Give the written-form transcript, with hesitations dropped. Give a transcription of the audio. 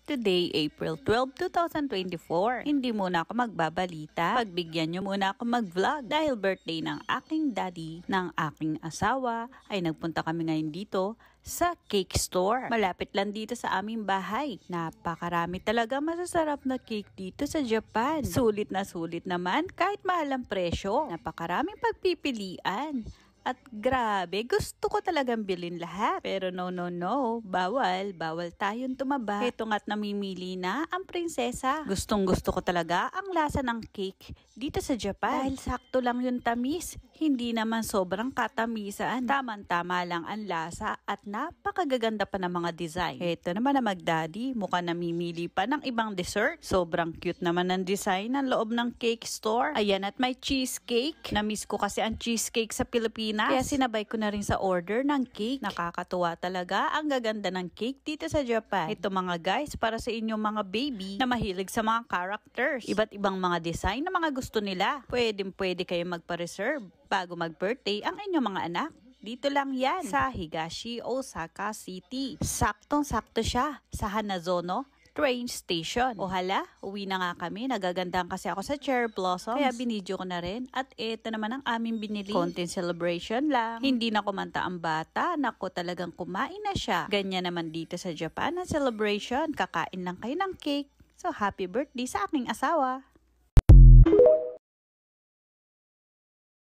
Today, April 12, 2024. Hindi muna ako magbabalita. Pagbigyan nyo muna ako mag-vlog. Dahil birthday ng aking daddy, ng aking asawa, ay nagpunta kami ngayon dito sa cake store. Malapit lang dito sa aming bahay. Napakarami talaga masasarap na cake dito sa Japan. Sulit na sulit naman kahit mahal ang presyo. Napakaraming pagpipilian. At grabe, gusto ko talagang bilhin lahat. Pero no, bawal tayong tumaba. Ito nga't namimili na ang prinsesa. Gustong gusto ko talaga ang lasa ng cake dito sa Japan. Dahil sakto lang yung tamis, hindi naman sobrang katamisan. Tama-tama lang ang lasa at napakagaganda pa ng mga design. Ito naman na magdaddy, mukhang namimili pa ng ibang dessert. Sobrang cute naman ang design ng loob ng cake store. Ayan, at may cheesecake. Namiss ko kasi ang cheesecake sa Pilipinas. Kaya sinabay ko na rin sa order ng cake. Nakakatuwa talaga ang gaganda ng cake dito sa Japan. Ito mga guys, para sa inyong mga baby na mahilig sa mga characters. Iba't ibang mga design na mga gusto nila. Pwede kayo magpa-reserve bago mag-birthday ang inyong mga anak. Dito lang yan sa Higashi, Osaka City. Saktong-sakto siya sa Hanazono train station. O hala, uwi na nga kami. Nagagandahan kasi ako sa cherry blossoms. Kaya binidyo ko na rin. At ito naman ang aming binili. Content celebration lang. Hindi na kumanta ang bata. Naku, talagang kumain na siya. Ganyan naman dito sa Japan ang celebration. Kakain lang kayo ng cake. So, happy birthday sa aking asawa.